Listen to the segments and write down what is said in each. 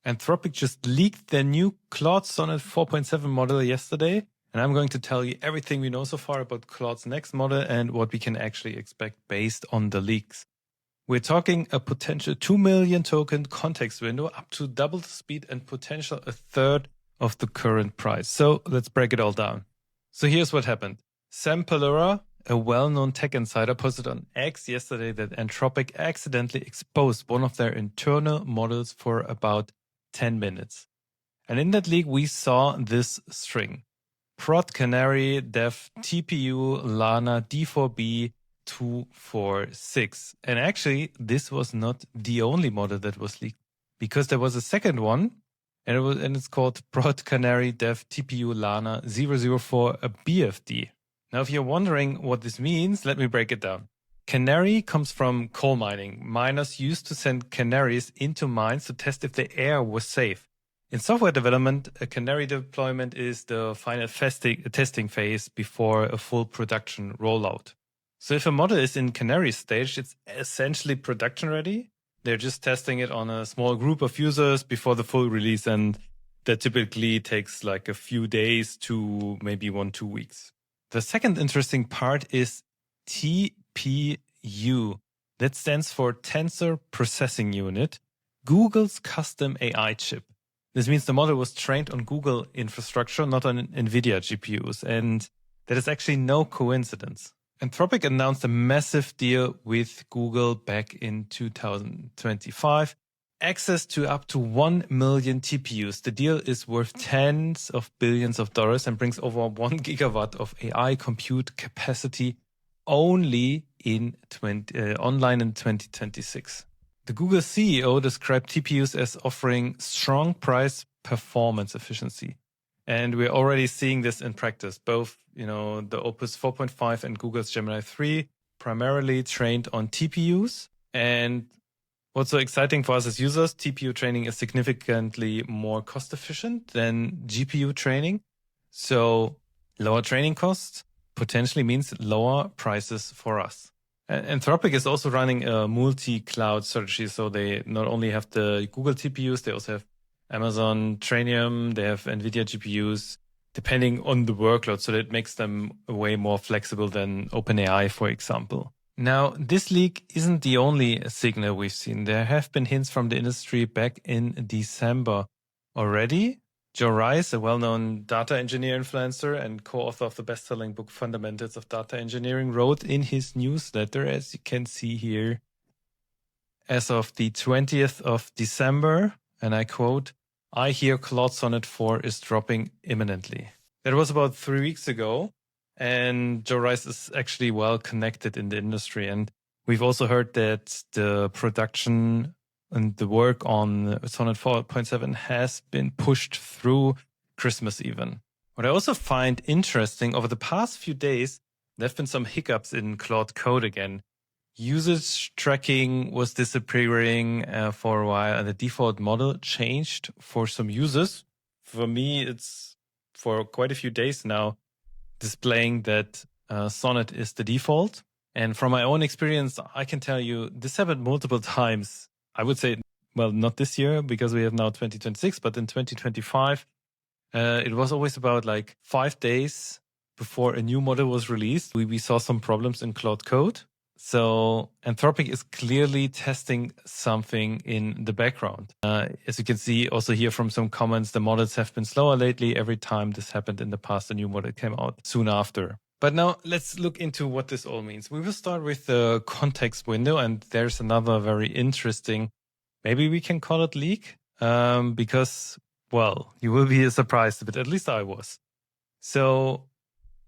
Anthropic just leaked their new Claude Sonnet 4.7 model yesterday, and I'm going to tell you everything we know so far about Claude's next model and what we can actually expect based on the leaks. We're talking a potential 2 million token context window, up to double the speed and potential a third of the current price. So let's break it all down. So here's what happened. Sam Palura, a well-known tech insider, posted on X yesterday that Anthropic accidentally exposed one of their internal models for about 10 minutes. And in that leak, we saw this string. Prod Canary dev TPU Lana D4B 246. And actually, this was not the only model that was leaked, because there was a second one, and it's called Prod Canary dev TPU Lana 004 a BFD. Now, if you're wondering what this means, let me break it down. Canary comes from coal mining. Miners used to send canaries into mines to test if the air was safe. In software development, a canary deployment is the final testing phase before a full production rollout. So if a model is in canary stage, it's essentially production ready. They're just testing it on a small group of users before the full release, and that typically takes like a few days to maybe 1-2 weeks. The second interesting part is TPU. That stands for Tensor Processing Unit, Google's custom AI chip. This means the model was trained on Google infrastructure, not on NVIDIA GPUs, and that is actually no coincidence. Anthropic announced a massive deal with Google back in 2025. Access to up to 1 million TPUs. The deal is worth tens of billions of dollars and brings over 1 gigawatt of AI compute capacity only in online in 2026. The Google CEO described TPUs as offering strong price performance efficiency. And we're already seeing this in practice. Both, the Opus 4.5 and Google's Gemini 3 primarily trained on TPUs. And what's so exciting for us as users, TPU training is significantly more cost efficient than GPU training. So lower training costs potentially means lower prices for us. Anthropic is also running a multi-cloud strategy. So they not only have the Google TPUs, they also have Amazon Trainium, they have NVIDIA GPUs, depending on the workload. So that makes them way more flexible than OpenAI, for example. Now, this leak isn't the only signal we've seen. There have been hints from the industry back in December already. Joe Rice, a well-known data engineer influencer and co-author of the best-selling book Fundamentals of Data Engineering, wrote in his newsletter, as you can see here, as of the 20th of December, and I quote, "I hear Claude Sonnet 4 is dropping imminently." That was about 3 weeks ago, and Joe Rice is actually well connected in the industry. And we've also heard that the production and the work on Sonnet 4.7 has been pushed through Christmas even. What I also find interesting, over the past few days, there have been some hiccups in Claude Code again. Usage tracking was disappearing for a while, and the default model changed for some users. For me, it's for quite a few days now displaying that Sonnet is the default. And from my own experience, I can tell you this happened multiple times. I would say, well, not this year because we have now 2026, but in 2025, it was always about like 5 days before a new model was released. We saw some problems in Claude Code. So Anthropic is clearly testing something in the background. As you can see also here from some comments, the models have been slower lately. Every time this happened in the past, a new model came out soon after. But now let's look into what this all means. We will start with the context window, and there's another very interesting, maybe we can call it leak, because, well, you will be surprised a bit, at least I was. So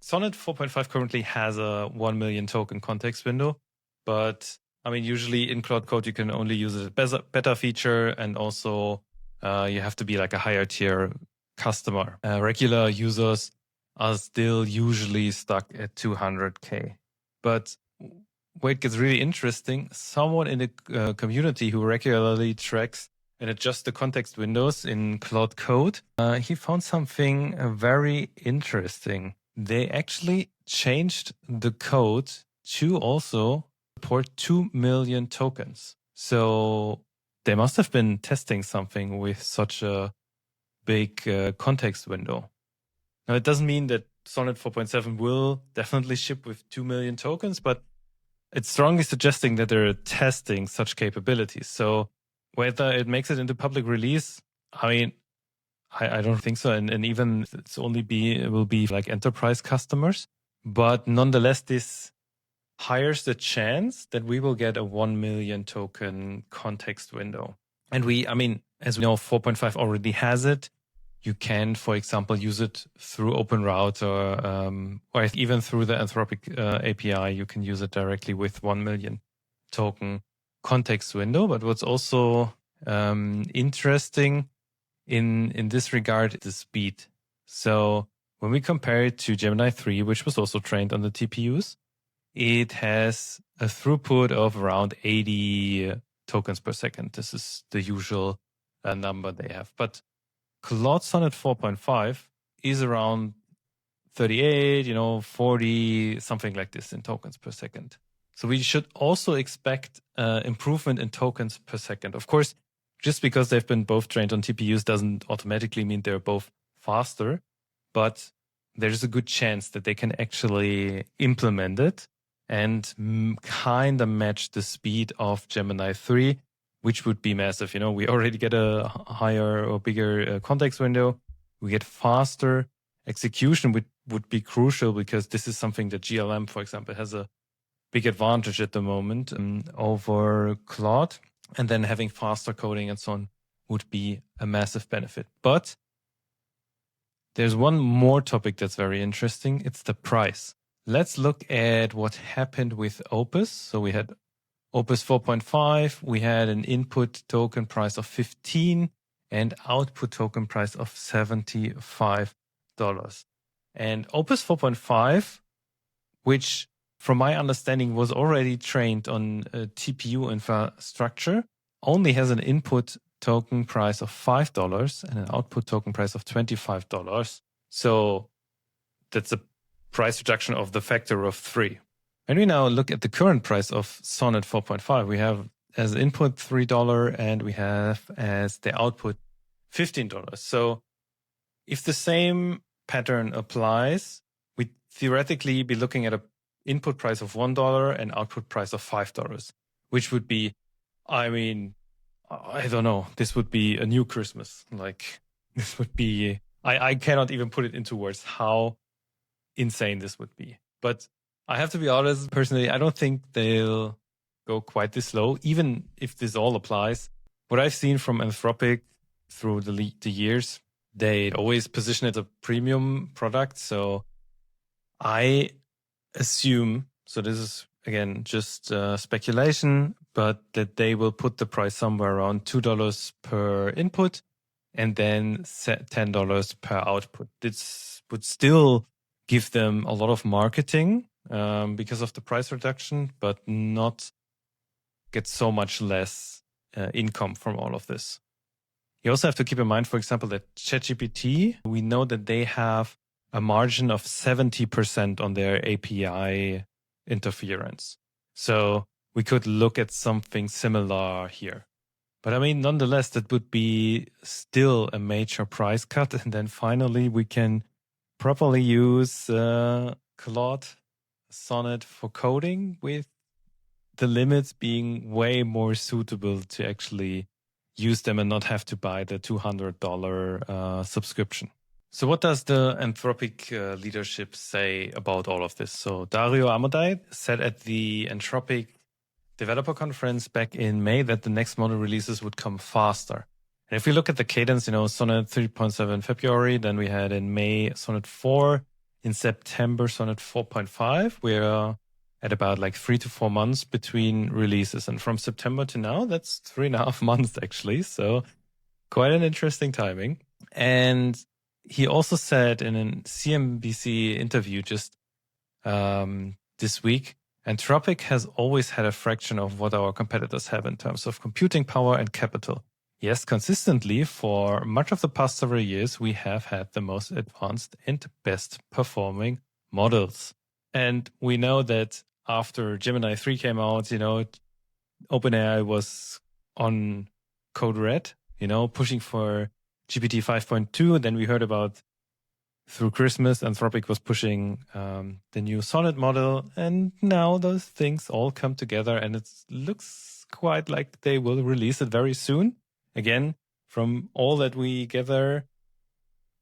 Sonnet 4.5 currently has a 1 million token context window, but I mean, usually in Claude Code, you can only use it as a beta feature, and also you have to be like a higher tier customer. Regular users are still usually stuck at 200K. But where it gets really interesting, someone in the community who regularly tracks and adjusts the context windows in Claude Code, he found something very interesting. They actually changed the code to also support 2 million tokens. So they must have been testing something with such a big context window. Now, it doesn't mean that Sonnet 4.7 will definitely ship with 2 million tokens, but it's strongly suggesting that they're testing such capabilities. So whether it makes it into public release, I mean, I don't think so. And even it will be like enterprise customers. But nonetheless, this hires the chance that we will get a 1 million token context window. And as we know, 4.5 already has it. You can, for example, use it through OpenRouter or even through the Anthropic API. You can use it directly with 1 million token context window. But what's also interesting in this regard is the speed. So when we compare it to Gemini 3, which was also trained on the TPUs, it has a throughput of around 80 tokens per second. This is the usual number they have. But Claude Sonnet 4.5 is around 38, 40, something like this in tokens per second. So we should also expect improvement in tokens per second. Of course, just because they've been both trained on TPUs doesn't automatically mean they're both faster, but there's a good chance that they can actually implement it and kind of match the speed of Gemini 3, which would be massive. We already get a higher or bigger context window. We get faster execution, which would be crucial because this is something that GLM, for example, has a big advantage at the moment over Claude. And then having faster coding and so on would be a massive benefit. But there's one more topic that's very interesting. It's the price. Let's look at what happened with Opus. So we had Opus 4.5. We had an input token price of $15 and output token price of $75. And Opus 4.5, which from my understanding was already trained on TPU infrastructure, only has an input token price of $5 and an output token price of $25. So that's a price reduction of the factor of 3. When we now look at the current price of Sonnet 4.5, we have as input $3 and we have as the output $15. So if the same pattern applies, we theoretically be looking at an input price of $1 and output price of $5, which would be, I don't know, this would be a new Christmas. Like this would be, I cannot even put it into words how insane this would be. But I have to be honest, personally, I don't think they'll go quite this low, even if this all applies. What I've seen from Anthropic through the years, they always position it as a premium product. So I assume, so this is again just speculation, but that they will put the price somewhere around $2 per input and then $10 per output. This would still give them a lot of marketing because of the price reduction, but not get so much less income from all of this. You also have to keep in mind, for example, that ChatGPT, we know that they have a margin of 70% on their API interference. So we could look at something similar here. But nonetheless, that would be still a major price cut. And then finally, we can properly use Claude Sonnet for coding, with the limits being way more suitable to actually use them and not have to buy the $200 subscription. So what does the Anthropic leadership say about all of this? So Dario Amodei said at the Anthropic developer conference back in May that the next model releases would come faster. And if we look at the cadence, Sonnet 3.7 February, then we had in May Sonnet 4, in September Sonnet 4.5. We're at about like 3 to 4 months between releases. And from September to now, that's 3.5 months actually. So quite an interesting timing. And he also said in a CNBC interview just this week, Anthropic has always had a fraction of what our competitors have in terms of computing power and capital. Yes, consistently for much of the past several years, we have had the most advanced and best performing models. And we know that after Gemini 3 came out, OpenAI was on Code Red, pushing for GPT 5.2. Then we heard about through Christmas, Anthropic was pushing the new Sonnet model. And now those things all come together and it looks quite like they will release it very soon. Again, from all that we gather,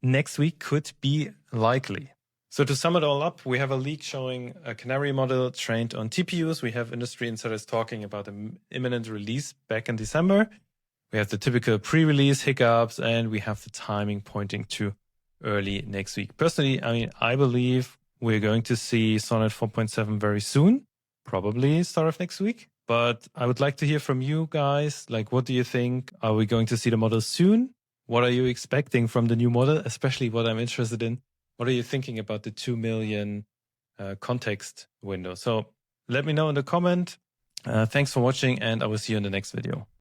next week could be likely. So to sum it all up, we have a leak showing a Canary model trained on TPUs. We have industry insiders talking about an imminent release back in December. We have the typical pre-release hiccups, and we have the timing pointing to early next week. Personally, I believe we're going to see Sonnet 4.7 very soon, probably start of next week. But I would like to hear from you guys. Like, what do you think? Are we going to see the model soon? What are you expecting from the new model? Especially what I'm interested in. What are you thinking about the 2 million context window? So let me know in the comment. Thanks for watching, and I will see you in the next video.